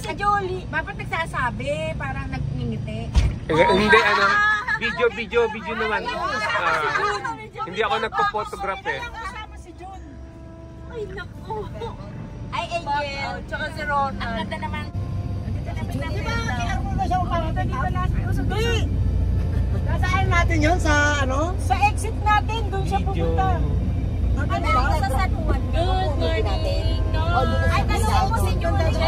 si Jolie. Dapat nagsasabi, parang nagngingiti. Hindi, ano, video naman. Hindi ako nagpo-photograph eh. Ay, naku. Ay, Angel. Tsaka si Ronald. Ang ganda naman. Di ba, kailangan mo na siya umarata dito last ko sa gawin? Nasaan natin yun? Sa ano? Sa exit natin. Doon siya pupunta. Ano ba? Sa San Juan. Good morning. Ay, tanong mo si Julie.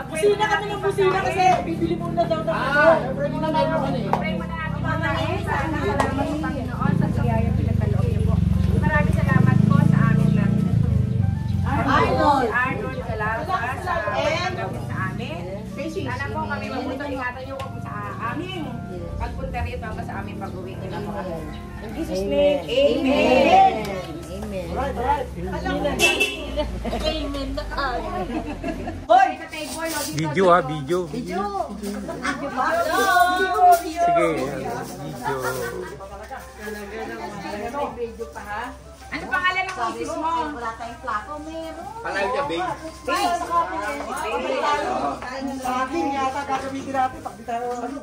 Busina kami ng busina kasi bibili muna daw ng ano. Pwede na meron ka eh. Pray mo na natin mga tayo. Sana salamat sa Panginoon sa biyayang pinagkaloob niyo po. Maraming salamat po sa aming namin. Arnold, salamat sa pagkakawin sa amin. Sana po kami mabuto. Ingatan niyo po sa aming pagpunta rito sa aming pag-uwi. In Jesus' name, Amen. Amen. Alright. Amen na kayo. Hoy! Video ha, video. Video. Sige, Video pa ha? Ano pangalan ng office mo? Wala tayong plako. Meron. Pangalan niya, babe. Sa akin yata gagamitin natin. Pag di tayo ano.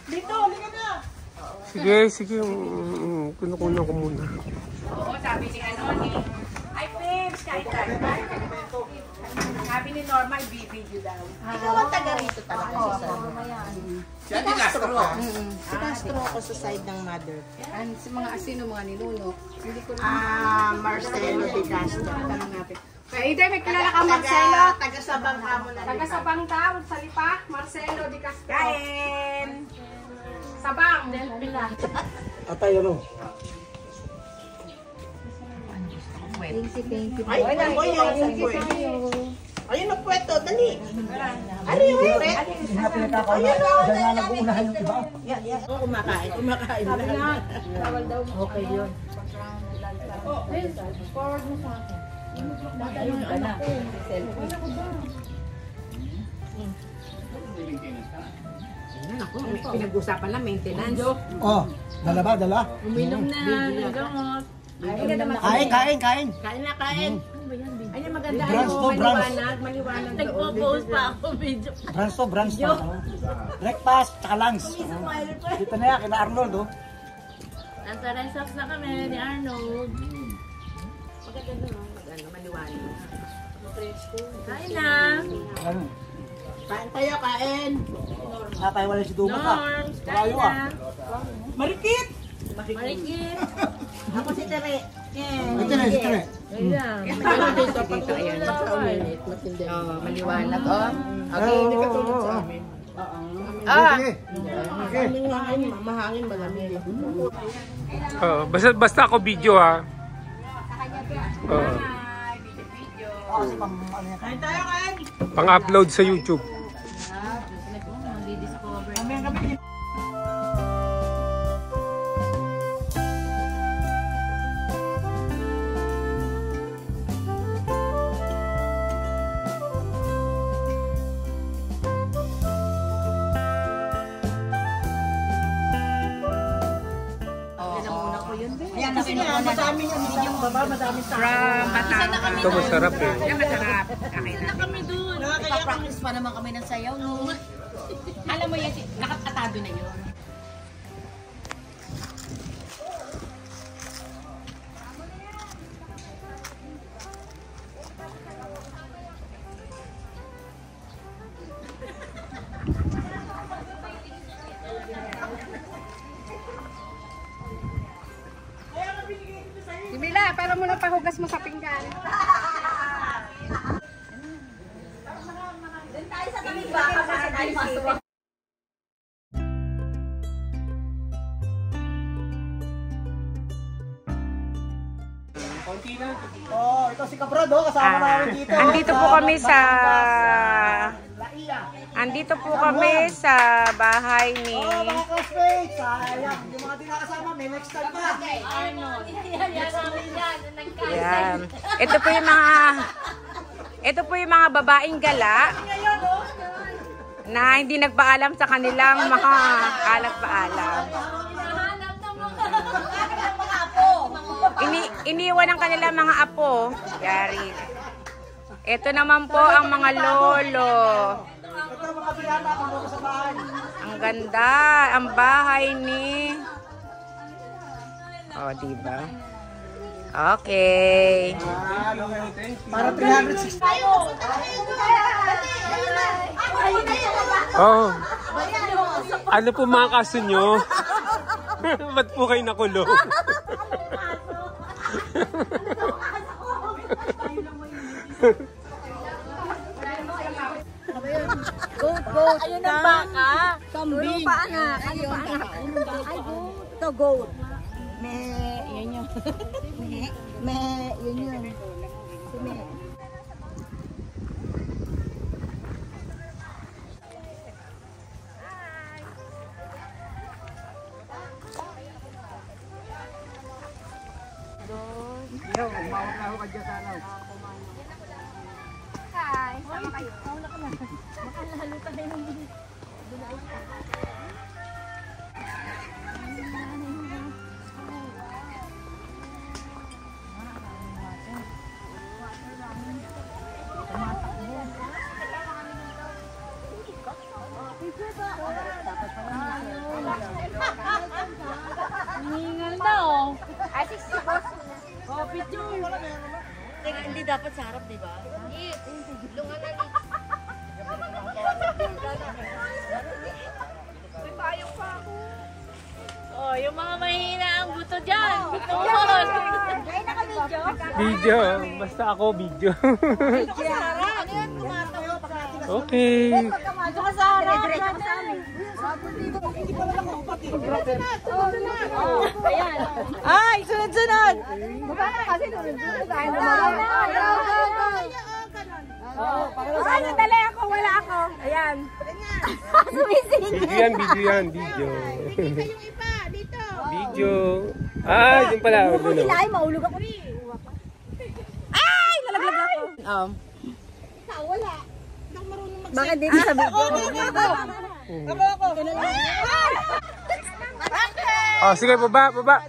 Dito, halika na. Sige. Kunukunan ko muna. Oo, sabi ni ay, Pebs, kahit sabi ni Norma, i-video daw. Ikaw ang taga rito talaga sa side. Siya di Castro ka? Si Castro ako sa side ng mother. Si mga asino, mga ninuno. Hindi ko Marcelo de Castro. tanong natin. Kaya ito, may kilala ka Marcelo. Taga-sabang ka mo na. Taga-sabang tao, sa lipa. Marcelo de Castro. Kain! Sabang. Atay ano? Thank you. Ay, ako yung ayun ang pweto, dali. Ano yung pweto? Dahil na nag-uunahan yung iba. Oo, kumakain lahat. Bawal daw. Okay yun. Forward mo sa akin. Yung anak ko. Ako, pinag-usapan lang, maintenance. Oh, dala. Uminom na ng gamot. Kain. Kain na, kain. Ano maganda, maliwanag. Nagpo-post pa ako video. Branch to. Breakfast, tsaka lunch. Dito na yan, kina Arnold oh. Nasa resort na kami ni Arnold. Maganda maliwanag. Kain na. Ano? Kain tayo, kain. Tayo wala si Dumas ah. Norms, Kayo kain ah. na. Marikit! Marikit. Ako si Tere. Ito na. Ayan. Maliwanag, oh. Okay, hindi ka tulad sa amin. Okay. Mahangin, malamig. Basta ako video ha. Kasi pang ano yan. Kain tayo, kain! Pang-upload sa YouTube. na kinukunan. Madaming ang video baba, madaming tao. From Batangas. Ito masarap eh. Yan masarap. Okay na. Kami dun. Ipapractice pa naman kami ng sayaw, no? Alam mo yan, nakatado na yun. Mila, para mo na pahugas mo sa pinggan. Oh, ito si Kabrad, oh, kasama namin dito. Andito po kami sa bahay ni Oh, mga classmates, sayang. Yung mga di nakasama, may next time pa. Yan. Ito po yung mga babaeng gala na hindi nagpaalam sa kanilang mga kalagpaalam. Iniwan ang kanilang mga apo. Yari. Ito naman po ang mga lolo. Ito mga pirata, kung sa bahay. Ang ganda, ang bahay ni... Oh, diba? Okay. Para 360. Oh. Ano po mga kaso nyo? Ba't po kayo nakulong? Goat. Ayun ang baka. Kambing. Paanak. Ayun ang baka. Ay, goat. Ito, goat. Yun yun. Yun yun. Yo, umawag na ako ka dyan sa ano. Hingal na, oh. Ay, si boss. Oh, picture. Teka, hindi dapat sa harap, di ba? Hindi. Lungan na lips. May payong pa ako. Oh, yung mga mahina ang buto dyan. Kaya na kami, video? Video. Basta ako video. Ano yan? Tumatawa. Okay. Dito ka sa harap. Hindi pala lang ako pati. Ayan. Ay, sunod-sunod! Kasi sunod-sunod. Ay, dali ako, wala ako. Ayan. Video yan, video yan, video. Video. Ah, yun pala. Doon. Ay, maulog ako rin. Ay, nalaglag ako. Wala. Bakit dito sa video? Oh, sige, baba, baba.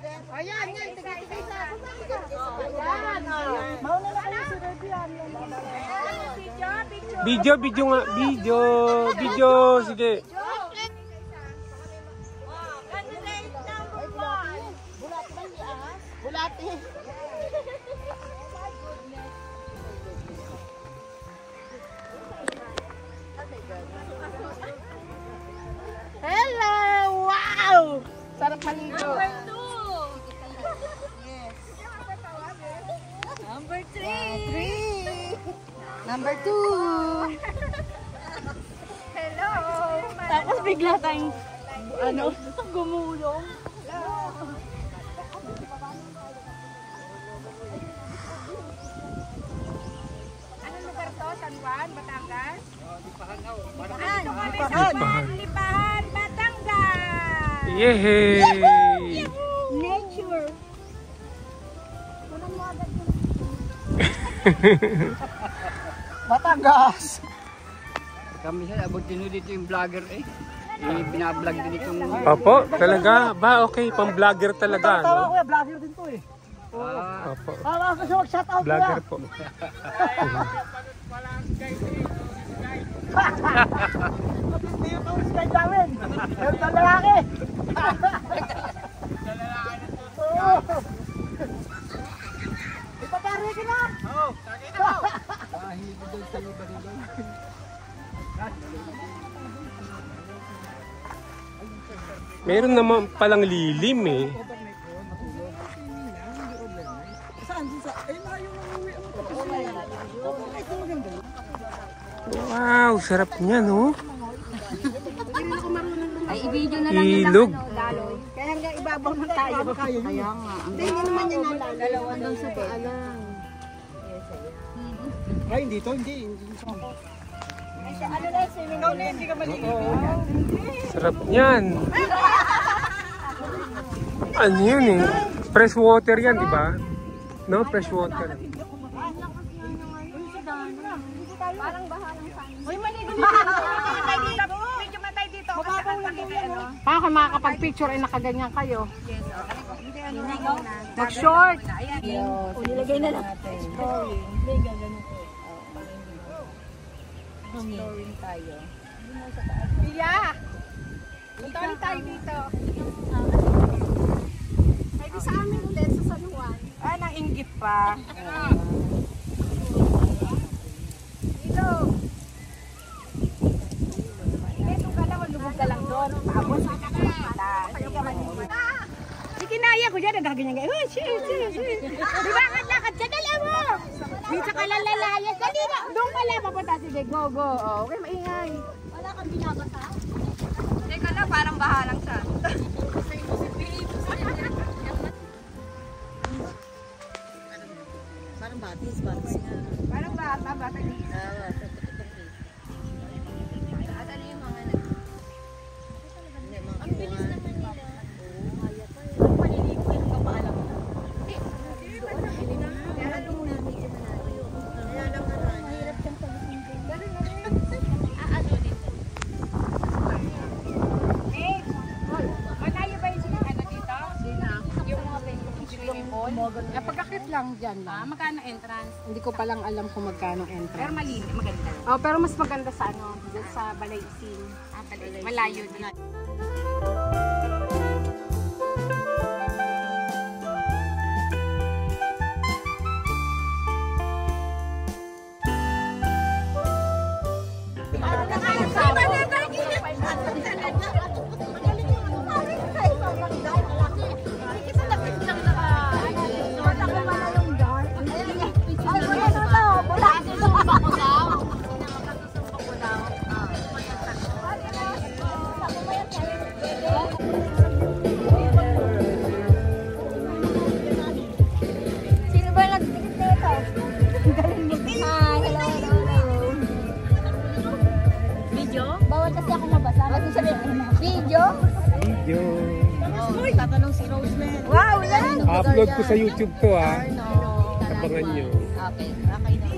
Video, video nga. Video, video. Sige. Hello! Wow! Sarap maligo. Number 3. Number 2. Hello! Tapos bigla tayong gumulong. Anong lugar to? San Juan? Batangas? Lipahan, Batangas! Yehey! Nature! Batangas! Kami sa abot dito yung vlogger eh. binablog din itong... Opo, talaga. Ba, okay. Pang-vlogger talaga. Tama No? kuya, vlogger din to eh. Opo. Tama ako siya mag-shoutout kuya. Vlogger po. Hindi yung tawag si Guy Darwin. Meron na lalaki. Ipapare ka na. Oo, tagay na mo. Meron naman palang lilim eh. Wow, sarap niya, no? Ay, i-video na lang Ilog. daloy. Kaya nga ibabaw na tayo. Kaya nga. Hindi naman yan nalala. Dalawang daw sa paalang. Ay, hindi to, hindi. Ano na, swimming pool na hindi ka maligo. Sarap niyan. Ano yun eh? Fresh water yan, di ba? No, fresh water. Parang bahalang sa amin. Uy, maligo dito. Medyo matay dito. Mababaw na dito. Paano kayo makakapag-picture ay nakaganyan kayo? Mag-short. Nilagay na lang. Pia! Punta ulit tayo dito. Ay, di sa amin ulit sa San Juan. Ah, nainggit pa. Dito. Ito ka lang, lubog ka lang doon. Tapos, kayo ka manigit. Sige, naya ko dyan. Nagkaganyan ka. Oh, shit. Di ba, lakad ka dala mo. Dito ka lang lalayas. Dali na. Doon ka lang. Papunta. Sige, go. Oh, okay, maingay. Wala kang binabasa? Teka lang, parang bahalang siya. Parang batis nga. Parang bata. At ano yung mga ang bilis naman nila. Ang maliligo yung kapaalam mo. Kaya lang muna medyo malayo. Kaya lang mahirap siyang pagising. Ano dito? Malayo ba yung ano dito? Yung mga swimming pool? Pagkakit lang dyan lang. Magkano entrance? Hindi ko palang alam kung magkano Pero entrance. malinis, maganda. Oh, pero mas maganda sa ano, dyan sa Balay Ising. Malayo din. Sino ba nag-tikit nito? Hi, hello. Video? Bawal kasi ako mabasa. Ba't mo sabihin? Video? Video. Tatanong si Rosemary. Wow, yan. Upload ko sa YouTube to ah. No. Abangan nyo. Okay, okay na.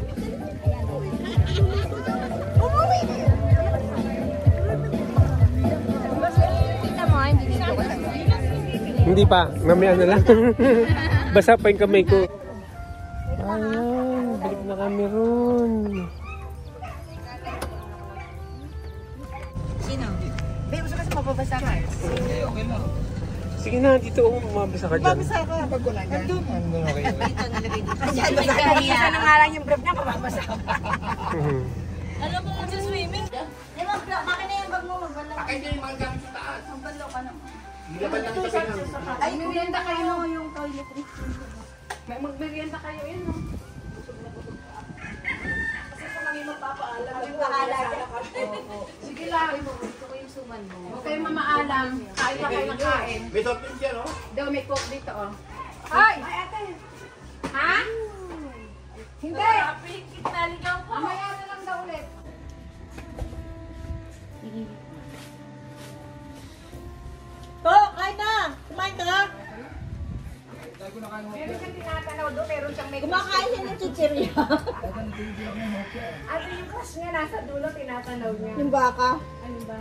Kita mo, hindi video ko sa'yo. Hindi pa. Mamaya na lang. Basa pa yung kamay ko. Ayan. Balik na kami ron. Sino? Babe, gusto kasi mababasa ka. Sige na, dito umabasa ka dyan. Mababasa ka pag wala ka. Dito, nalagay dito. Ayan, isa na nga lang yung brief niya, mababasa ka. Alam mo mo sa swimming? Eh, bakit na yung bag mo magbalak? Akin din yung mga gamit sa taas. Magbalo ka naman. Laban lang ito ng... Ay, merienda kayo yung toiletries. Magmerienda kayo yun, no? Ang bahala ka. Sige lang, gusto ko yung suman mo. Huwag kayong mamaalam. Kain pa kayo ng kain. May soft drinks yan, oh. Daw may coke dito, oh. Ay! Ha? Hindi! Mamaya na lang daw ulit. To, kain na. Kumain ka na. Meron siyang tinatanaw doon, meron siyang may Kumakain siya ng chichirya. Ano yung crush niya nasa dulo, tinatanaw niya. Yung baka. Ano ba?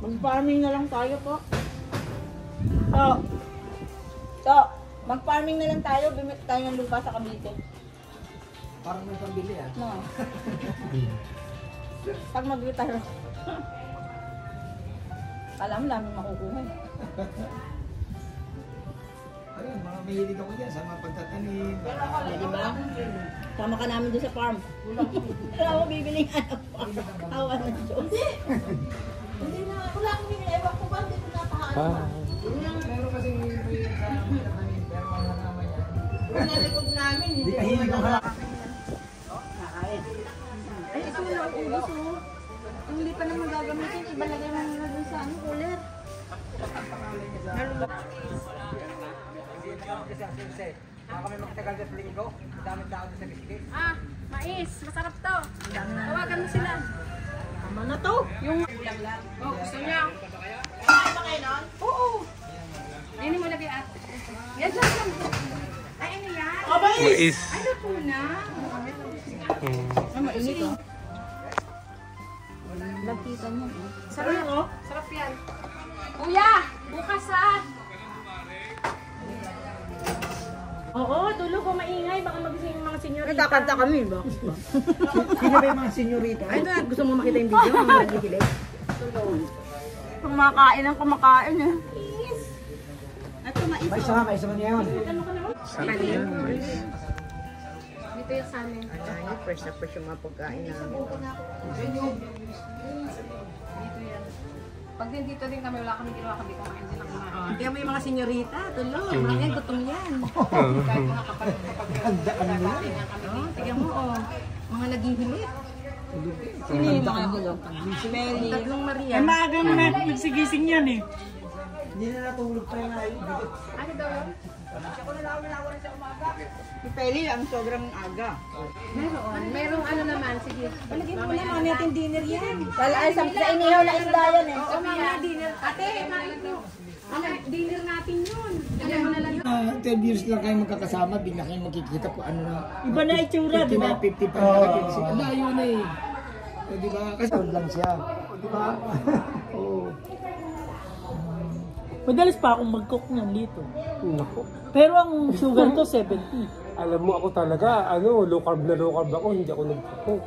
Mag-farming na lang tayo po. Mag-farming na lang tayo. Bumili tayo ng lupa sa Cavite. Parang may pambili ah. No. Pag mag-retire. Kala mo namin makukuha eh. Ayun, mga mahilig ako dyan sa mga pagtatanim. Di ba? Sama ka namin doon sa farm. Wala mo bibiling ano pa. Awa ng Diyos. Hindi na. Wala akong binili. Ewan ko ba? Hindi ko napakaan. Meron kasi may sa pagtatanim, pero mga naman yan. Kung nalikod namin. Hindi kahilig ang halak. Ay, ito na ang ubos mo. Kung hindi pa naman gagamitin, ibalagay mo na dun sa ano, cooler. Baka kami magtagal sa linggo, daming tao sa biscuit. Ah, mais. Masarap to. Tawagan mo sila. Tama na to. Oh, gusto niya? Kumain ba kayo nun? Oo. Hindi mo lagay at. Yan, dyan, dyan. Ay, ano yan? Mais. Ano po na? Mainit oh. Lapitan mo. Sarap. Sarap yan. Kuya, bukas ah. Oo, tulog ko maingay. Baka magising yung mga senyorita. Nagkakanta kami ba? Sino ba yung mga senyorita? Ay, na, gusto mo makita yung video? Mga nagigilig. Kumakain ang kumakain eh. Ito, mais. May isa nga, may isa man ngayon. Sarap yan, mais. Dito yung sa amin. Ay, fresh na fresh yung mga pagkain namin. Pag din dito din kami, wala kami ginawa, kami kumain din ang kumain. Kaya may mga senyorita, tulog. Mga gutom yan. Kahit mga kapag Handa ka nila. Oh, tignan mo oh. Mga naghihilit. Sino yung mga gulo? Si Meli. Tatlong Maria. Ay, maaga mo na nagsigising yan eh. Hindi na natulog pa yung ano daw yun? Si Peli ang sobrang aga. Merong ano naman, sige. Palagyan mo na mga natin dinner yan. Ay, sa inihaw na isda yan eh. Oo, mamaya dinner. Ate, kain mo. Ano, dinner natin yun. Lagyan mo na lang yun. 12 years lang kayo magkakasama, bigla kayo magkikita po ano na. Iba na itsura, di ba? 50 pa na 56. Ang layo na eh. O, di ba? Kasi lang siya. Di ba? Oo. Madalas pa akong mag-cook ng dito. Naku. Pero ang sugar ko 70. Alam mo ako talaga, low carb na low carb ako, hindi ako nagpo-cook.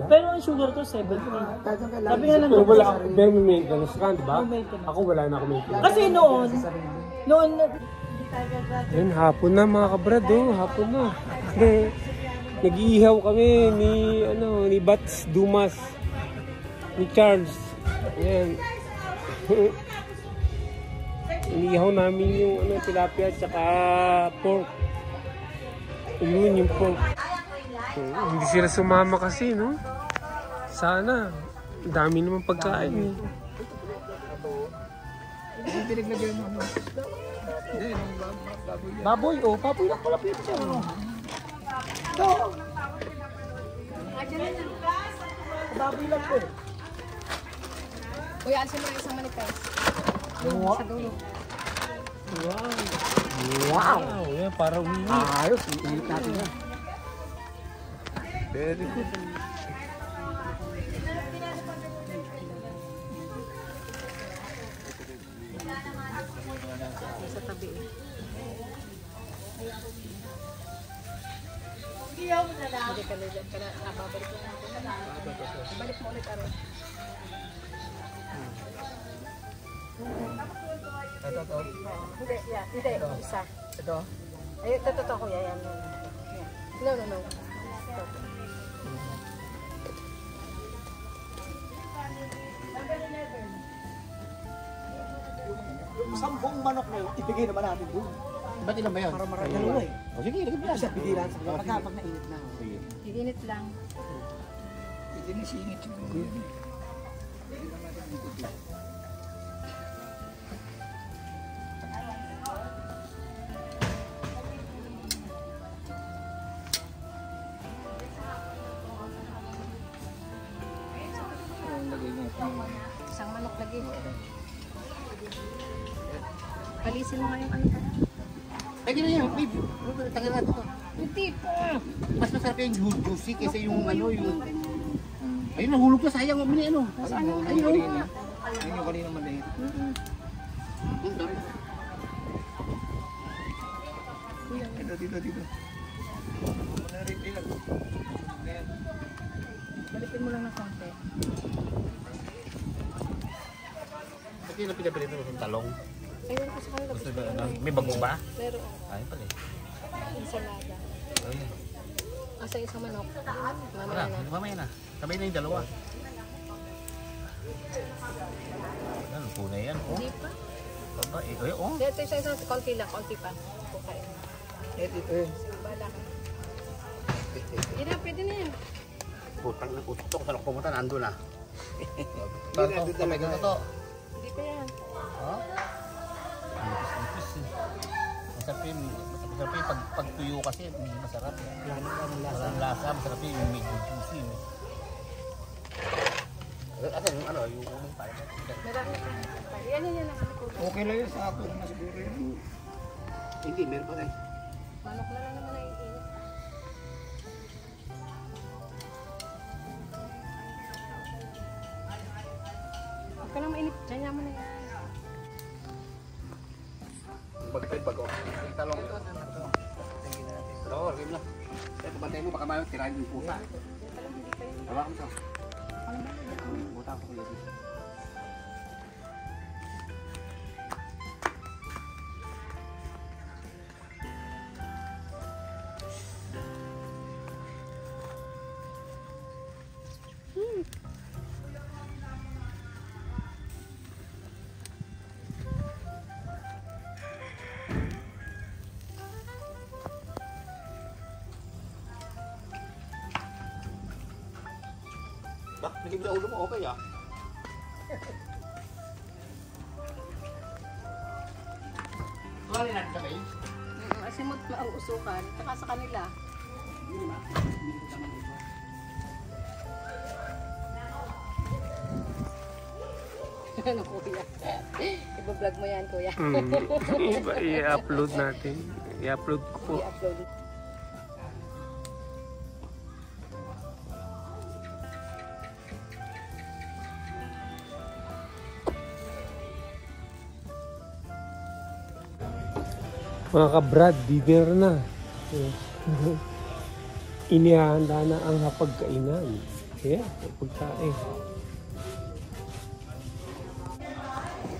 Pero ang sugar ko 70. Sabi nga lang Pero wala ako, very maintenance ka, di ba? Oh, maintenance. Ako wala na ako maintenance. Kasi noon, Ayun, hapon na mga kabrad, hapon na. Nag-iihaw kami ni Bats Dumas, ni Charles. Ayan. Inihaw namin yung tilapia at saka pork. Yun yung pork. Hindi sila sumama kasi, no? Sana. Ang dami naman pagkain, eh. Baboy, baboy lang pala pizza. baboy lang po. Kuya, alsin mo na isang manifest. Sa dulo. Wow! Yan, para umiinit. Ayos, iinit natin yan. Very good. Sa tabi eh. Hindi ka na dyan. Babalik mo na ako. Balik mo ulit araw. Ito. Hindi, yeah. Hindi, isa. Ito. Ay, ito, kuya. Yan. No. Yung 10 manok na yun, ibigay naman natin doon. Ba't ilan ba yun? Para marami dalawa eh. O sige, lagyan mo Kasi yan. bigay lang sa kanila. Pag nainit na. Sige. Iinit lang. Hindi na singit yung Isang manok lagi. Palisin mo nga yung ano pa. Pwede na yan, babe. Tanggal natin ito. Hindi po. Mas masarap yung juicy kaysa yung ano, yung... Ayun, nahulog na, sayang mo ano. Ayun, yung kanina maliit. Dito. Balikin mo lang ng konti. Bakit yung pinapilito mo yung talong? Ayun ko sa kanila. May bago ba? Meron. Ayun pala eh. Ensalada. Ayun. Asa isang manok. Wala, mamaya na. Sabay na yung dalawa. Ano po na yan? Oh. Hindi pa. Baba, oh. Dito isang konti lang. Konti pa. Okay. Bala ka. Hindi na, pwede na yan. Putang na utok. Saan ako pumunta? Nandun na. Bato, kamay ko na to. Hindi pa yan. Oh? Masarap yung pag tuyo kasi, hindi masarap. Walang lasa, masarap yung medyo juicy. Asa yung ano, yung unang tayo. Marami pa. Yan ang likod. Okay lang yun sa ako na siguro yun. Hindi, meron pa rin. Manok na lang naman na iinit. Huwag ka lang mainit. Diyan mo na yan. Bagtay bago. Talong. Oo, lagay mo lang. Ito, bantay mo, baka mayroon tirahin yung pusa. Hawakan mo ito. Buta ko ulit. Naging sa ulo mo, okay ah. Wala na sa kayo? Asimot na ang usukan. Saka sa kanila. Ano kuya? Iba-vlog mo yan kuya. I-upload natin. I-upload ko po. I-upload. Mga ka-Brad, dinner na. Inihahanda na ang hapagkainan. Kaya, pagkain.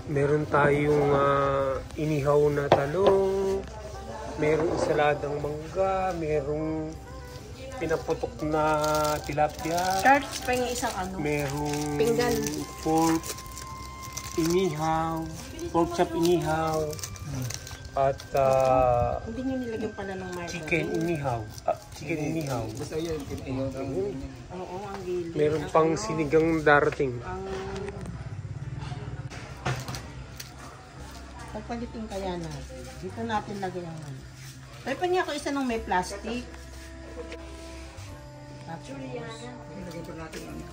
Meron tayong inihaw na talong, merong insaladang mangga, merong pinaputok na tilapia, Sharks pa yung isang ano. merong Pinggan. pork inihaw, pork chop inihaw, at Hindi nyo nilagyan pala ng margarine. chicken inihaw. Chicken inihaw. Basta yun, Oo, ang gili. Meron pang sinigang darating. Pagpalitin kaya natin. Dito natin lagay ang ano. Pwede pa niya ako isa nung may plastic. Ilagay pa natin ano.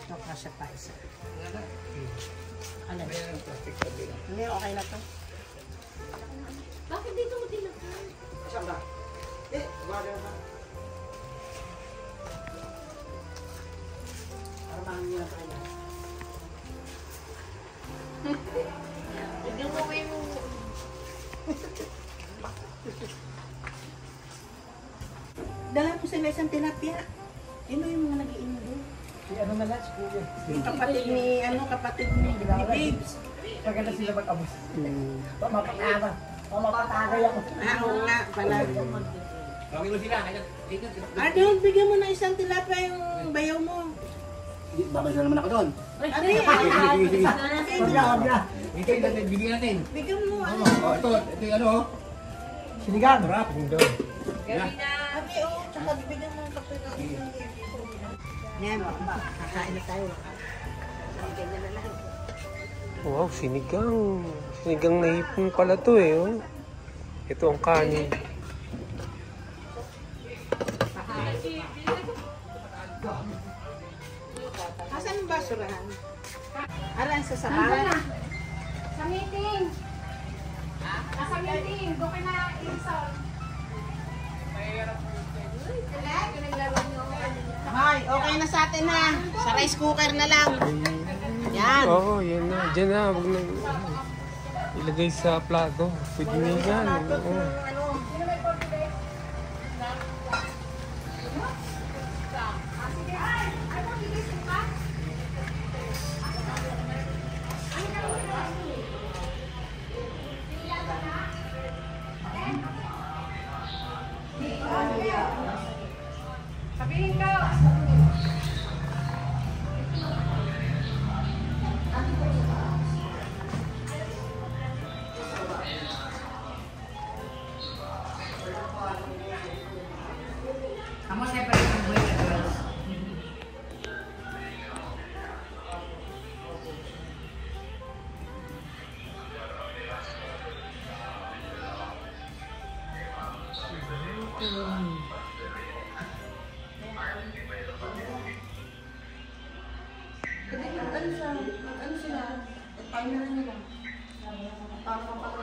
Nakasya pa isa. Ano? Hindi, okay na to. Bakit dito mo tinapay? Saan ba? Wala na. Para mahangin na tayo. Hindi mo may mo. Dahil po sila isang tilapia. Yun yung mga nag-iinom doon. Si ano na lang, si Kuya. Yung kapatid ni Babes. Maganda sila mag-abos. Mapakama. Mapakagay ako. Oo nga, pala. Gawin mo sila. Arnold, bigyan mo na isang tilapia yung bayaw mo. Babay na naman ako doon. Ari, Ito yung bigyan natin. bigyan mo. Ano? Oh, ito yung ano. Sinigang. Sarap. Abi, oo, tsaka bigyan mo ng kape na. Yan, kakain na tayo. Ganyan na lang. Wow, sinigang. Sinigang na hipon pala to eh. Oh. Ito ang kanin. Asan yung basurahan? Aran sa sabahan. Sa meeting. Nasa meeting. Doon ka na. Hoy, okay na sa atin na. Sa rice cooker na lang. Yan. Oo, yan na. Diyan na. Huwag na ilagay sa plato. Pwede na yan. Oo. Sabihin ko. Kamu separate ng boys and girls.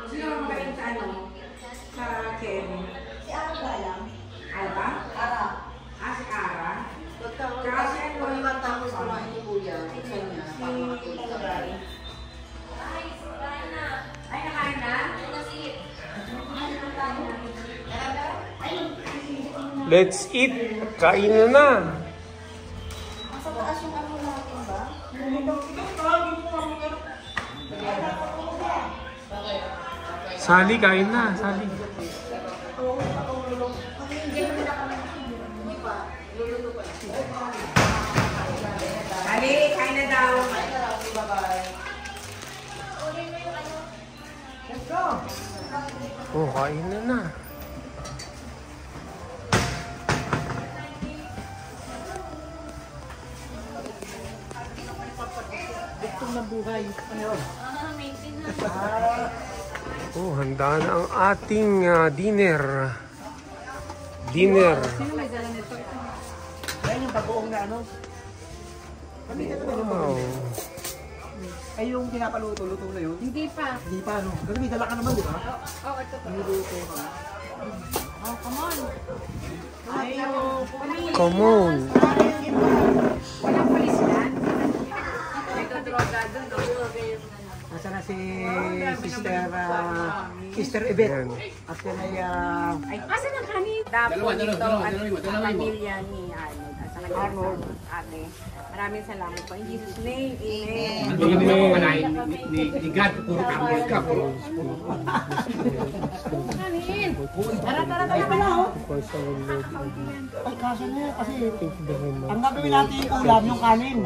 Sino ang magaling sa ano? Sa Ken? Si Ara lang. Alba? Ara. Ah, si Ara? Tsaka si ano, yung matapos kumain ni Kuya. Kasi niya, para makatulog. Ay, nakain na? Let's eat. Kain na na. Sa taas yung ano natin ba? Sali, kain na. Sali. Ali, kain na daw. Oh, kain na na. Gusto ng buhay. Ano yun? Oh, handa na ang ating dinner. Dinner. Yan yung bagoong na ano. Wow. Ay yung pinapaluto-luto na yun. Hindi pa. Hindi pa ano. Kasi may dala ka naman, di ba? Oo, ito pa. Niluto ka. Oh, come on. Come on. Walang palis yan. Ito droga doon. Nasa na si Sister Yvette. Yan. At yan ay Ay, asa ng kanin? Dapo dito ang pamilya ni Arnold. At saka Arnold, ate. Maraming salamat po. In Jesus' name, amen. Ni God, puro kamay ka. Kanin! tara pala oh. Ay kaso na yan kasi ang gagawin natin yung ulam, yung kanin.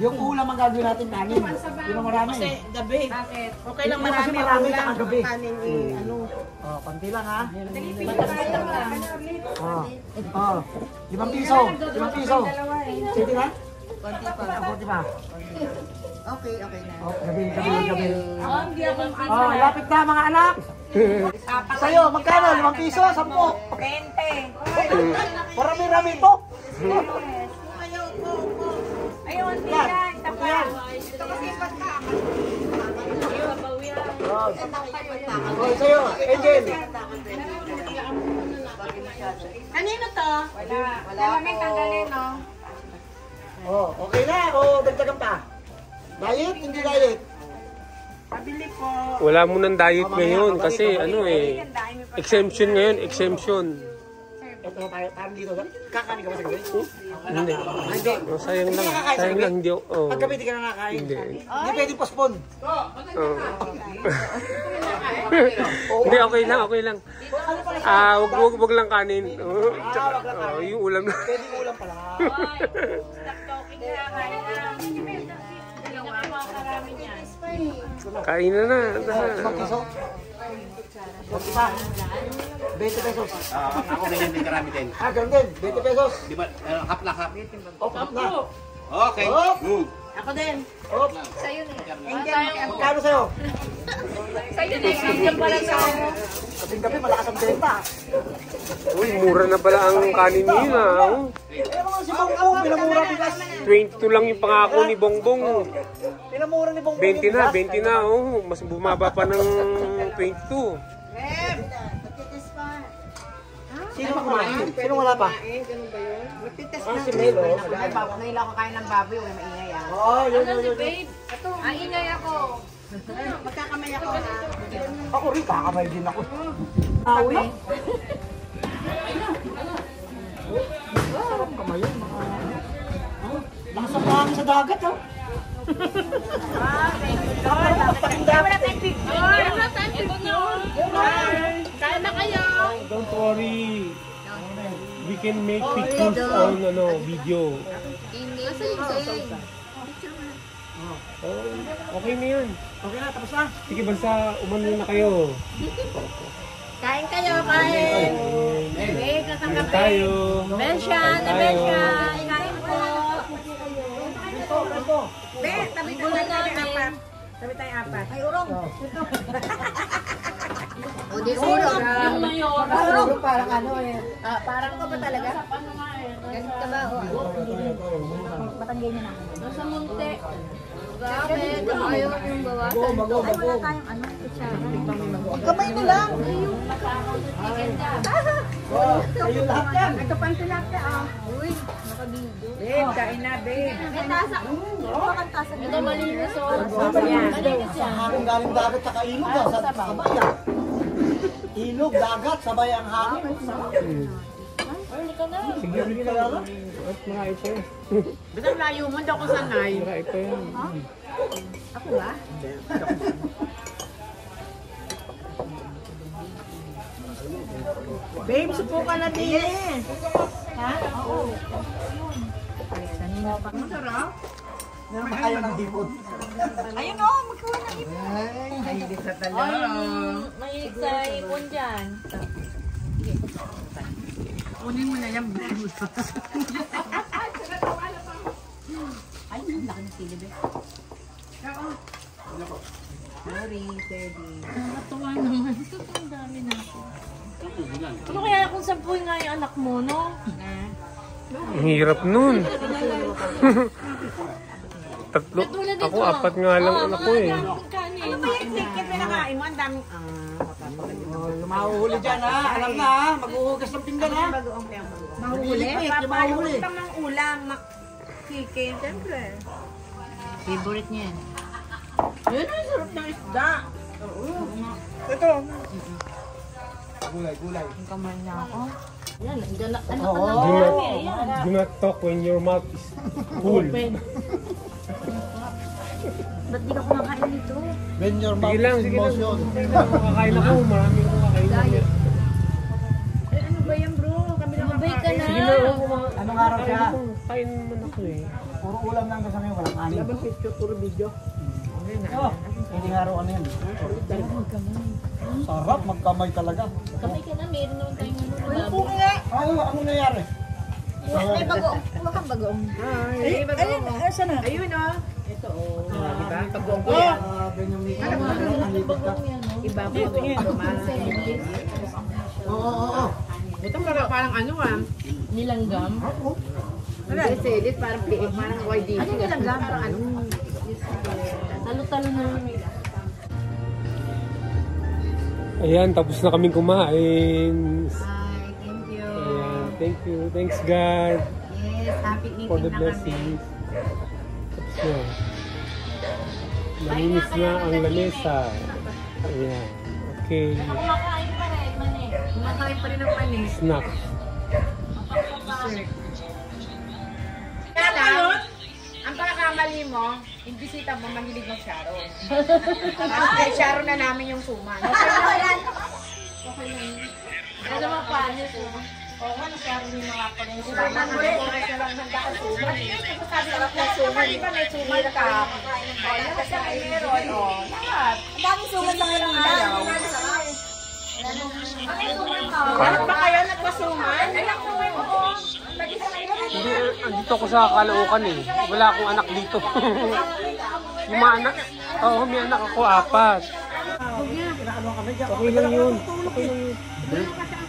Yung ulam ang gagawin natin kanin. Yung marami. Kasi gabi. Bakit? Okay lang Kasi marami marami ulam. sa gabi. Kanin ano. Oh, konti lang ha. Pinakain lang. Oh. 5 piso. 5 piso. Sige na? Konti pa. Konti pa. Okay na. Oh, gabi. Oh, hindi ako Oh, lapit na mga anak. Sa'yo, magkano? 5 piso? 10? 20. Marami-rami to. Ayun, hindi Yan. yan. Isa pa. Yan. Ito kasi basta. Ayun, bawian. Oh, sa'yo, Angel. Kanino to? Wala. Malamig tanggalin, no? Oh, okay na o dagdagan pa? Diet? Hindi diet? Pabili po. Wala mo ng diet ngayon kasi ano eh. Exemption ngayon, exemption. Ito tayo, parang dito. Kakain ka ba sa gabi? Hindi. Oh, sayang lang. Sayang lang. Hindi. Oh. Pag gabi di ka na nakakain. Hindi. Hindi pwedeng postpone. Oh. Hindi, okay lang, okay lang. Wag lang kanin. Oh, tsaka, oh, yung ulam na. Pwedeng ulam pala. Kain na na. 5 piso? 20 pesos. Ako ganyan din karami din. Ganun din. 20 pesos. Di ba, hap na hap. Op na. Okay, good. Ako din. Op. Sa'yo na eh. Magkano sa'yo? Sa'yo na eh. Nandiyan pala sa ano. Kasing gabi, malakas ang benta. Uy, mura na pala ang kanin niyo na. Oh. Pero mga si Bongbong, pinamura bigas. 22 lang yung pangako ni Bongbong. Pinamura ni Bongbong. 20 na. Oh. Mas bumaba pa ng 22. Sino kumain? Sino wala pa? Ganun ba yun? Magtitest na. Si Mel, oh. Ay, ngayon lang ako kain ng baboy. Huwag maingay ah. Oo, yun. Ingay ako. Magkakamay ako ha. Ako rin, kakamay din ako. Awi? Sarap kamayon. Lakas ang sa dagat, oh. Kain na kayo. Don't worry. We can make pictures on video. Oh, okay na yun. Okay na, tapos na. Sige, basta umano na kayo. Kain kayo, kain. Kain tayo. Bensyan, Bensyan. Kain po. Be, tabi ko na namin. Tabi tayo apat. Ay, urong. O di urong. Yung mayor. Urong parang ano eh. Parang ka ba talaga? Ganit ka ba? Batanggay niya na. Nasa munti. Grabe. Ayaw yung bawasan. Ay, wala tayong ano. Kamay na lang. Kayo lahat yan. Ito pang tilapia ah. Uy, nakabidyo. Babe, kain na babe. May tasa. Tasa. Ito malinis o. Malinis Sa yan. hangin galing dagat, saka ilog daw, sa sabay ah. Ilog, dagat, sabay ang hangin. Sige, sige lang. At marami pa yan. Bisang layo mo, daw ko sanay. Marami pa yan. Ako ba? Babe, subukan na din eh. Ha? Oo. Masarap. Meron ba kayo ng hipon? Ayun o, magkawa ng ipon. Ay, mahilig sa Ay, talong. mahilig sa ipon dyan. Kunin mo na yung babe. Ay, ang laki ng sili, be. Sorry, Teddy. Nakatuwa naman. Ito ang dami natin. Ano kaya kung 10 nga yung anak mo, no? Ang hirap nun. Tatlo. Katulad Ako, ito. 4 nga lang anak ko eh. Kanin. Ano ba yung ticket na nakain mo? Ang daming... Mahuhuli dyan ha, alam na ha, maghuhugas ng pinggan ha. Bagoong kaya bagoong. Mahuli? Papahuli ka ng ulam. Chicken, siyempre. Favorite niya yan. Yun ang sarap ng isda. Ito. Gulay. Ang kamay niya ako. Yan, ano Oo. Do not talk when your mouth is full. Ba't di ka kumakain nito? When your mouth Sige lang, is in sige lang. motion. Makakain ako, marami akong kakain. Eh, ano ba yan bro? Kami lang Mabay ka na. Sige lang, ako Anong araw siya? Kain naman ako eh. Puro ulam lang kasi ngayon, walang kanin. Labang picture, puro video. Oh, hindi nga araw ano yan. Sarap, magkamay talaga. Kamay ka na, meron naman tayong ano. Oo nga. Ay, ano nangyari? May bagoong. Huwag kang bagoong. Ay, bagoong. Saan na? Ayun o. Ito o. Diba? Bagoong ko yan. Benjamin. Iba ko bagoong. Oo. Ito parang ano ah. Nilanggam. Hindi, selit. Parang pliik. Parang YDC. Ano nilanggam? Parang ano. Talo-talo na namin. Ayan, tapos na kaming kumain. Hi, thank you. Ayan, thank you. Thanks God Yes, happy eating for the na kami. blessings. Tapos na. Malinis na ang lamesa. Ayan. Okay. Kumakain pa rin, mani. Kumakain pa rin ng panis. Snack. Kaya lang, ang pagkakamali mo, imbisita mo, mahilig ng Sharon. Kaya Sharon na namin yung suman. Ano naman panis, oh. Oo nga, Sharon yung mga panis. Suman mo rin. Kaya lang nagdaan suman. Sabi ko lang suman, di ba may suman ka? O, lahat sa may meron. O, lahat. Ang daming suman sa ngayon ng araw. Lahat ba kayo nagpasuman? Anak ko ngayon ko. Hindi, andito ako sa Caloocan eh. Wala akong anak dito. Yung mga anak, oo, may anak ako, 4. Okay lang yun. Okay lang yun.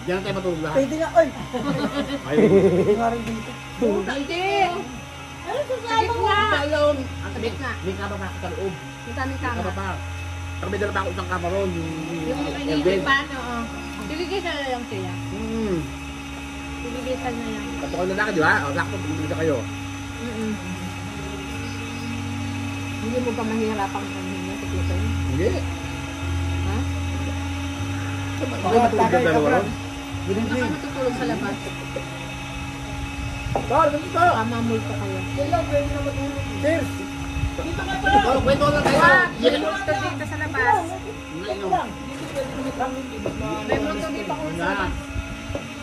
Diyan tayo matulog lahat. Pwede nga, oy. Pwede nga rin dito. Hindi. Ano sa sabi mo? Talong. Ang tabi na. May kaba pa sa loob. Yung tamang tama. Kaba pa. Pero may dala pa ako isang kamaron. Yung iniisip pa, no? Bibigay sa lang siya. Bibilisan na lang. Bato kayo lalaki, di ba? O, sakto, bumili kayo. Hindi mo ba mahihirapang kanina sa dito? Hindi. Ha? Bakit matulog yung dalawa ron? Baka matutulog sa labas. Tol, dito! Mamamulto kayo. Cheers! Oh, kwento lang tayo. May multo dito sa labas. Nainom. May multo dito ako sa labas.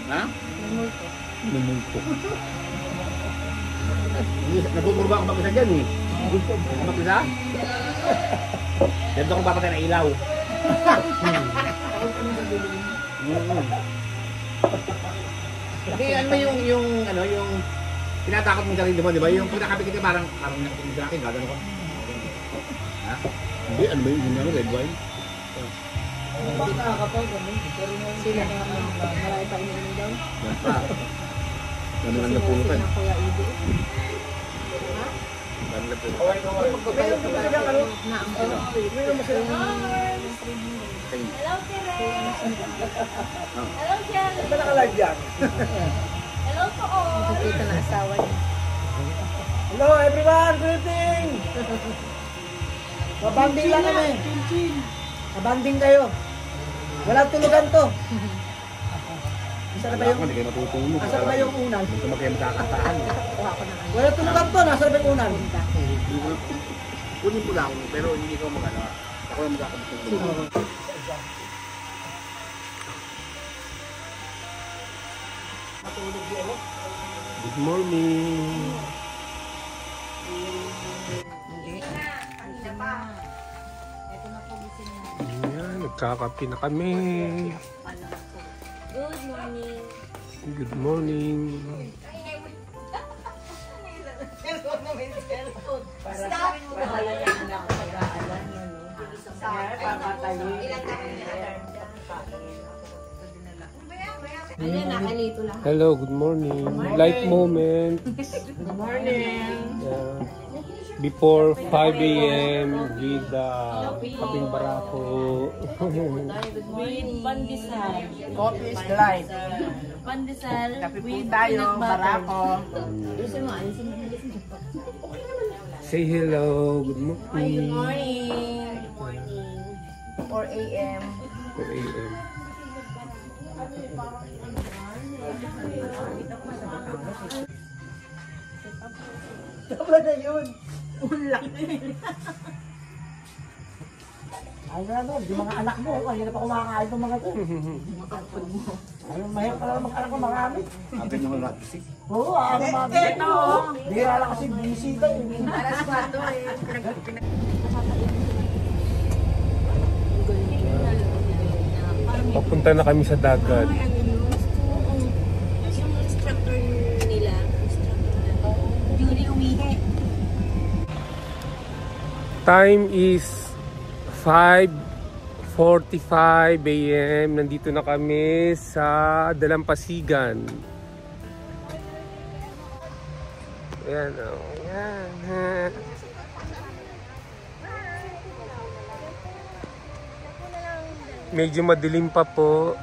Ha? May multo. Nagkukurba akong mag-isa dyan eh. Mag-isa? Dito akong papatay na ilaw. Hindi, ano ba yung tinatakot mong sarili mo, di ba? Yung pinakabit ka parang nakapagod sa akin, gagano ko. Ha? Hindi, ano ba yung red wine? Hindi nakakapag, sila marami pa iniinom daw. Yan pa. Ano nga napulutan? Sila Kuya Ibi. Ano napulutan? Hello, Tere! Hello, Jen! Ba naka-live yan? Hello po! Nakikita na asawa niya. Hello everyone! Good evening! Mabanding lang kami. Mabanding kayo. Walang tulugan to. Nasaan ba yung, Hindi kayo matutulog. nasaan ba yung unan? Hindi kayo magkakataan. Walang tulugan to. Nasaan ba yung unan? Kunin mo lang, pero hindi ko magano. Ako lang magkakabitulog. Good morning. Ayan, nagkakape na kami. Good morning. Good morning. Ayan, nakalito lang. Hello, good morning. Light moment. Good morning. Yeah. Before 5 a.m. with kaping barako. Pandesal. Coffee is the life. Pandesal. Kape po tayo, barako. Say hello. Good Good morning. morning. 4 a.m. 4 a.m. Tama na yun. Ay na, di mga anak mo. Ay na pa kumakain ng mga to. Ay, mahirap pala mag-anak ko marami. Abin naman lahat kasi. Oo, ano mga ito. Bira lang kasi busy ka eh. Alas 4 eh. Papunta na kami sa dagat. Yung instructor nila. Julie umihi. Time is 5:45 a.m. Nandito na kami sa Dalampasigan. Ayan, oh. Ayan. Medyo madilim pa po.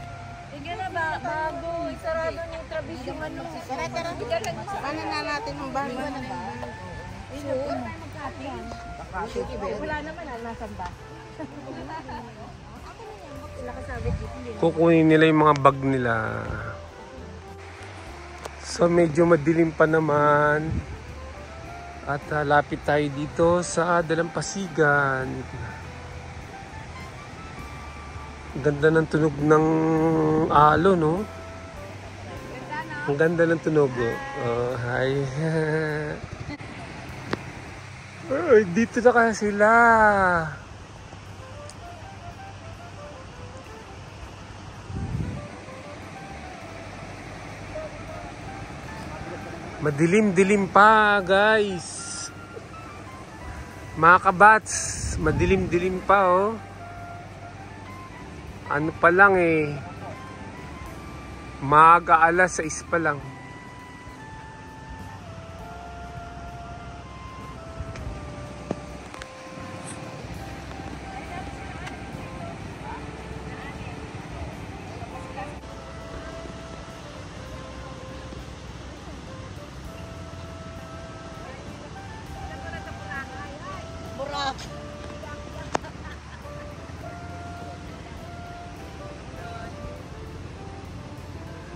Sige na ba? Bago. Sarado niyo yung trabisyo man. Ano na natin ang bago na ba? Wala naman. Nasaan ba? Kukunin nila yung mga bag nila. So medyo madilim pa naman. At lapit tayo dito sa Dalampasigan. Ganda ng tunog ng alo, no? Ang ganda ng tunog. Oh, hi. Ay, dito na kaya sila. Madilim-dilim pa, guys. Mga kabats, madilim-dilim pa, oh. Ano pa lang eh. Maaga alas 6 pa lang.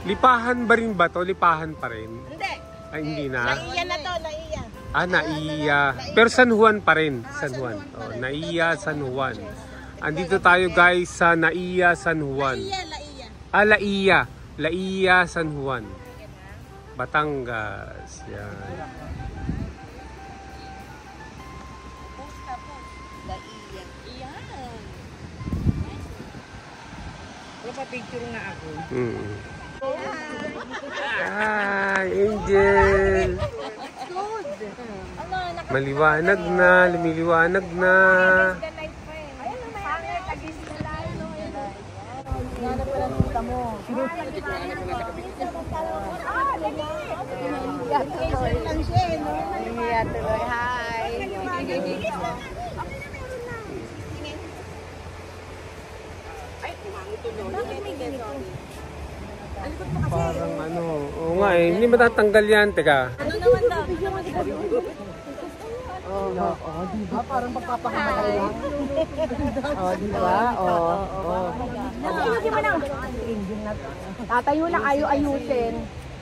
Lipahan ba rin ba to? Lipahan pa rin? Hindi. Ay, hindi na. Naiya na to, naiya. Ah, Naiya. Pero San Juan pa rin. San Juan. Oh, Naiya, San Juan. Andito tayo guys sa Naiya, San Juan. Laiya. Ah, Laiya. Laiya, San Juan. Batangas. Yan. Laiya. Iyan. Pa-picture nga ako. Hi, Angel. Maliwanag na, lumiliwanag na. Parang ano, oo nga eh, hindi matatanggal yan, teka. Ano naman daw? Diba? Parang pagpapakamay lang. Diba? Ayusin mo lang. Tatayo lang, ayusin.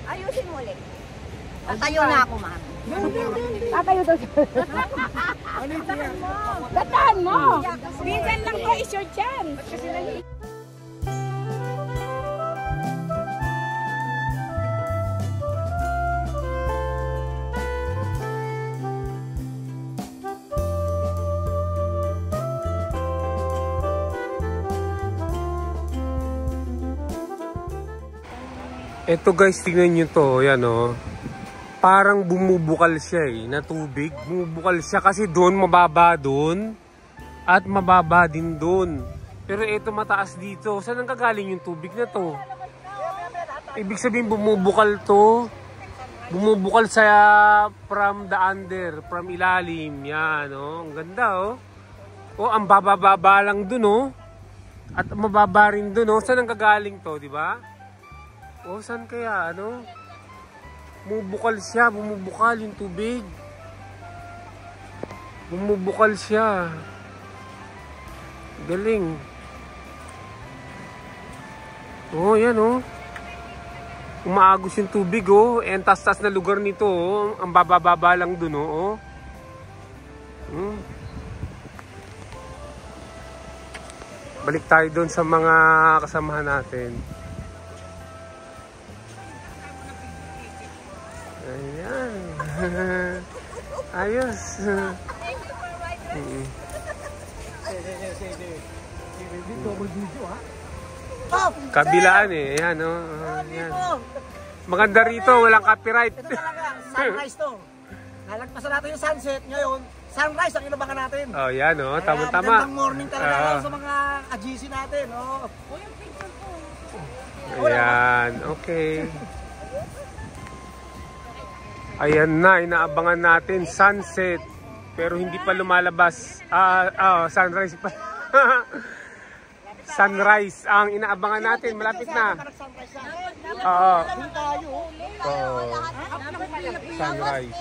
Ayusin mo ulit. Tatayo na ako, ma'am. Tatayo daw siya. Tataan mo! Minsan lang ko, is your chance. Kasi Eto guys, tingnan nyo to, yan o. Parang bumubukal siya eh, na tubig. Bumubukal siya kasi doon, mababa doon. At mababa din doon. Pero eto mataas dito. Saan ang kagaling yung tubig na to? Ibig sabihin bumubukal to. Bumubukal sa from the under, from ilalim. Yan o, ang ganda o. O, ang bababa lang doon o. At mababa rin doon o. Saan ang kagaling to, di ba? O, saan kaya, ano? Bumubukal siya, bumubukal yung tubig. Bumubukal siya. Galing. Oh, yan oh. Umaagos yung tubig oh. Ang tas-tas na lugar nito oh. Ang bababa lang dun oh. Balik tayo dun sa mga kasamahan natin. Ayan. Ayos. Kabilaan eh. Ayan o. Ayan. Maganda rito. Walang copyright. Ito talaga. Sunrise to. Nalagpasan natin yung sunset. Ngayon, sunrise ang inabangan natin. Oh, yan o. Tama-tama. Magandang morning talaga sa mga ka-GC natin. Oh. Ayan. Okay. Ayan na, inaabangan natin sunset. Pero hindi pa lumalabas. Sunrise pa. Sunrise ang inaabangan natin. Malapit na. Oo. Sunrise.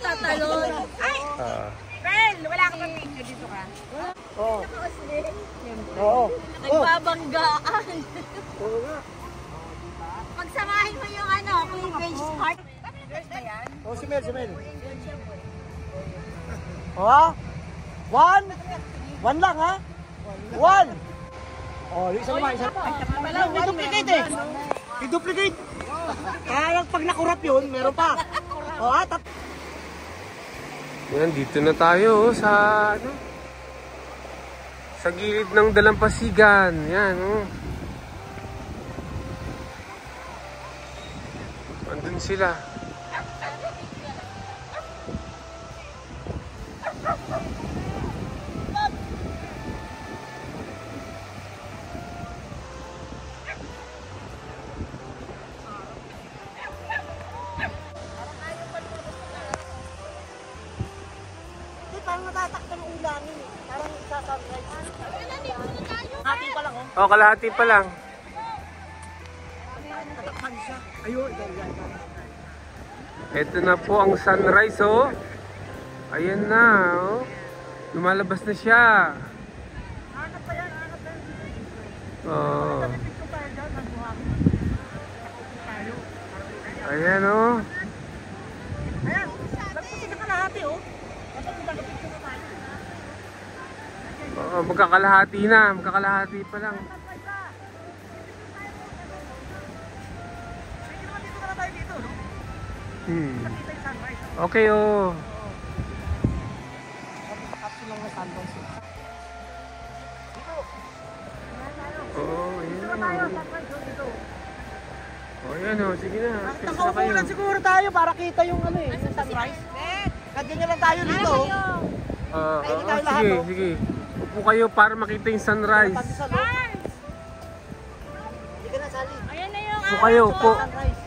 Tatalon. Ay! Fel, wala ka pang picture dito ka? Oo. Nagbabanggaan. Pagsamahin mo yung cleavage part. Oh, si Mel. Oh, one lang ha? One. Oh, isa naman. I-duplicate eh. I-duplicate. Kaya pag nakurap yun, meron pa. Oh, Yan, dito na tayo sa sa gilid ng Dalampasigan. Yan, oh. Andun sila. parang natatakta ng ulangin eh. Parang isa-sunrise. Hati pa lang oh. Oh, kalahati pa lang. Tatakpan siya. Ayun. Ito na po ang sunrise oh. Ayan na oh. Lumalabas na siya. Hanap pa yan. Oh. Ayan oh. Ayan, nagpunta sa kalahati oh. Oo, magkakalahati na. Magkakalahati pa lang. Sige naman dito na tayo dito, no? Nakita yung sunrise. Okay oh. Kapsul lang na sunrise. Dito. Oo, Dito na tayo, sunrise dito. Oh, yan oh. Sige na. Nakaupo lang siguro tayo para kita yung ano eh, yung sunrise. Ganyan lang tayo dito. Sige, sige. Upo kayo para makita yung sunrise. Hindi ka na sali. Ayan na yung Upo kayo, upo. Sunrise.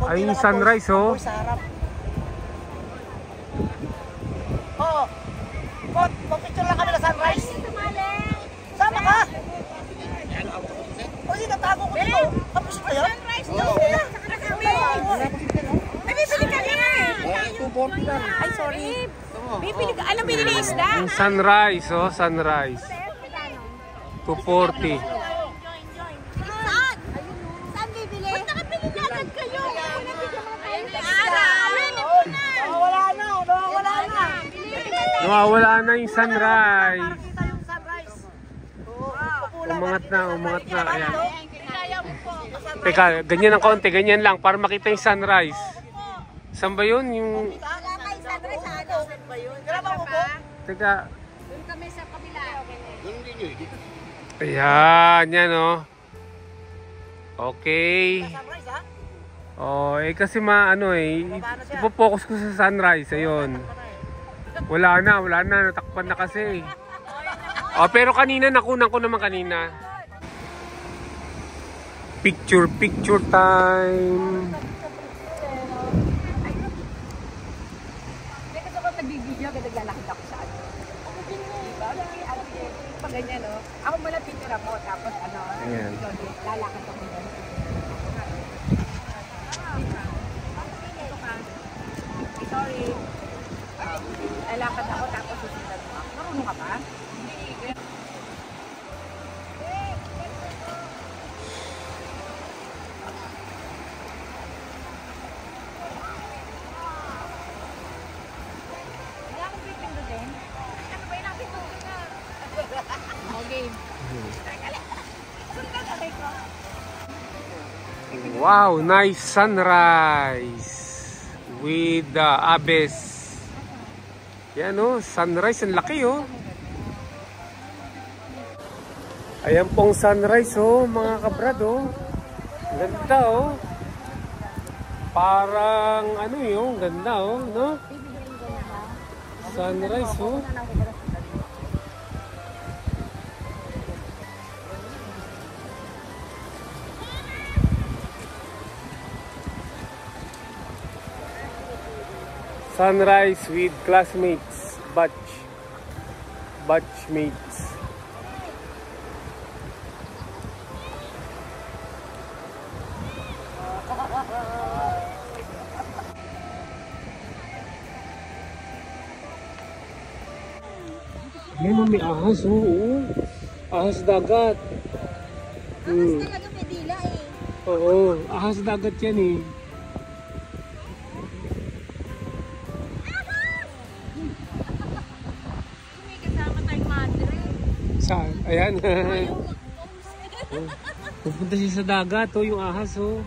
Ay, yung sunrise oh. Sa harap. Oo. Pag-picture lang kami na sunrise. Sama ka? O, sige, natago ko dito. Tapos pa yan? Sunrise daw. Bibili ka nga eh. Ay, sorry. Bibili ka. Alam, binili isda. Yung sunrise oh, sunrise. 240. Saan? Saan bibili? Ba't nakabili na agad kayo? Wala na, wala na. Nawawala na yung sunrise. Kita yung sunrise. Umangat na, umangat na. Ayan. Teka, ganyan ang konti, ganyan lang para makita yung sunrise. Saan ba yun? Yung... Wala na yung sunrise sa ano? Kaya ba upo? Teka. Doon kami sa kabila. Ayan, yan oh. Okay. Sunrise ha? Oh, eh kasi ano eh, ipo-focus ko sa sunrise, ayun. Wala na, natakpan na kasi. Oh, pero kanina, nakunan ko naman kanina. Picture time. Kasi ako nagbibideo, kasi naglalakad ako sa ano. Diba? Pag ganyan, no? Ako muna picture ako, tapos ano, Ayan. lalakad ako dyan. Sorry. Lalakad ako, tapos susunod mo. Marunong ka ba? Wow, nice sunrise with the abyss. Yan oh, sunrise, ang laki oh. Ayan pong sunrise oh, mga kabrad oh. Ganda oh. Parang ano yung ganda oh, no? Sunrise oh. Sunrise with classmates, batchmates. Yan, may ahas, oo. Ahas dagat. Ahas talaga may dila eh. Oo, ahas dagat yan eh. May kasama tayong madre. Saan? Ayan. Pupunta siya sa dagat, oh, yung ahas, oh.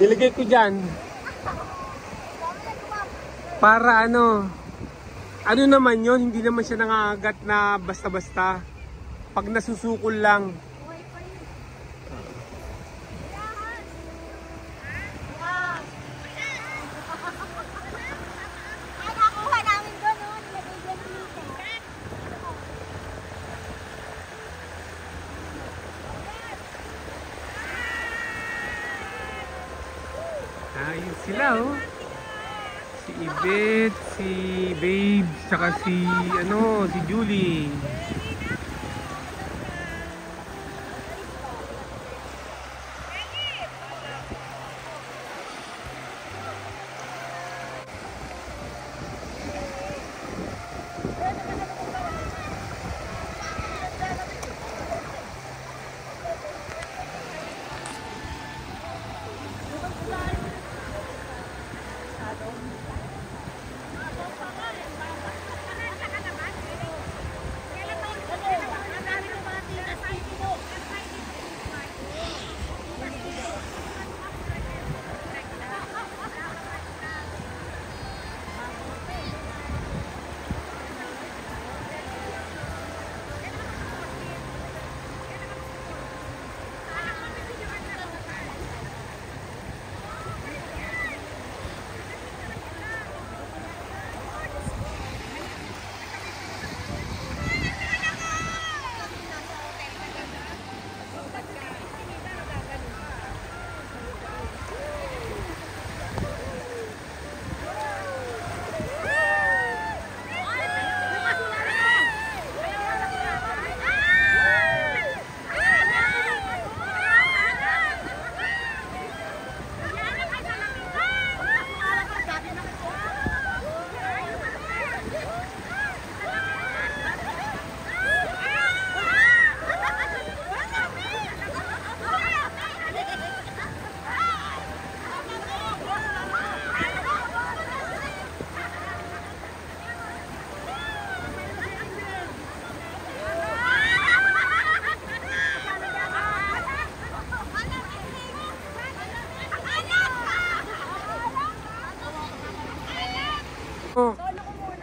Ilagay ko dyan. Para ano naman yon, hindi naman siya nangangagat na basta-basta. Pag nasusukol lang. Ay, nakuha namin doon, no? Nilagay dyan dito. Ayun sila, oh. Si Yvette, si Babe, saka si Julie.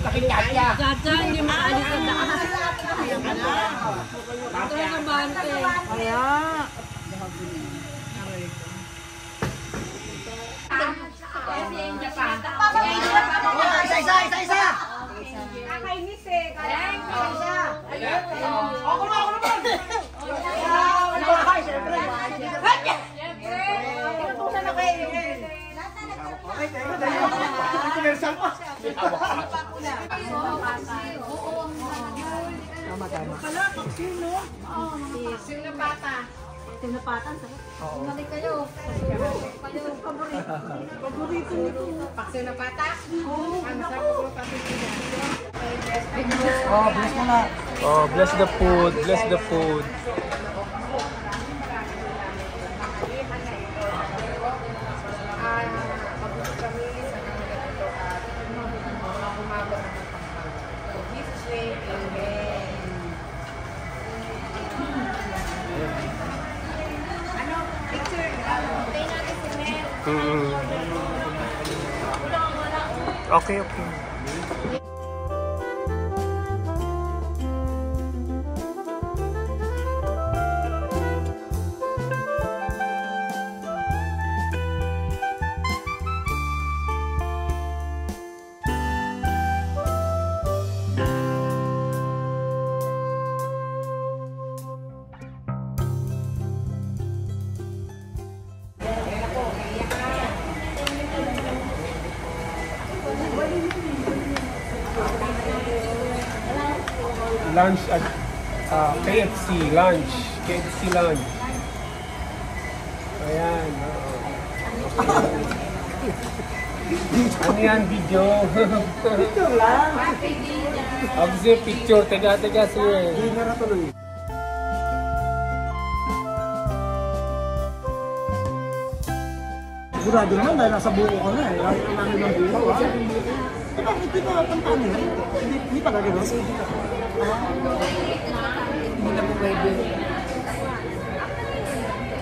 kapit Katya. Chacha, hindi makaalis sa daan. Ito na kabante. Kaya. Isa! Kakainis eh. Ako naman! Inutusan ako eh. Commercial pa! Tinapatan, sarap. Bumalik kayo. Kayo, paborito. Paborito nito. Paksiw na pata? Ang sarap ko papitin Oh, bless mo na. Oh, bless the food. Bless the food. Mabuti kami sa nangyayato at umabot ng pagkakas. In Jesus' name, amen. Ano? Picture? Tayo natin si Mel. Okay, okay. Lunch at KFC lunch. KFC lunch. Ayan. Ano yan, video? Picture lang. Obviously, picture. Teka, sige. Hindi na natuloy. Sigurado naman dahil nasa buko ka na eh. Lagi ka namin ng buko. Bakit di ba pantano yun? Hindi pa gagawin? Hindi na po pwede.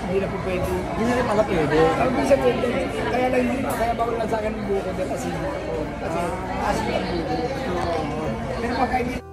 Hindi na po pwede. Hindi na rin pala pwede. Ang bisa pwede. Kaya lang hindi pa. Kaya bawal lang sa akin ng buko dahil asin ako. Kasi asin ang buko. Pero pagka hindi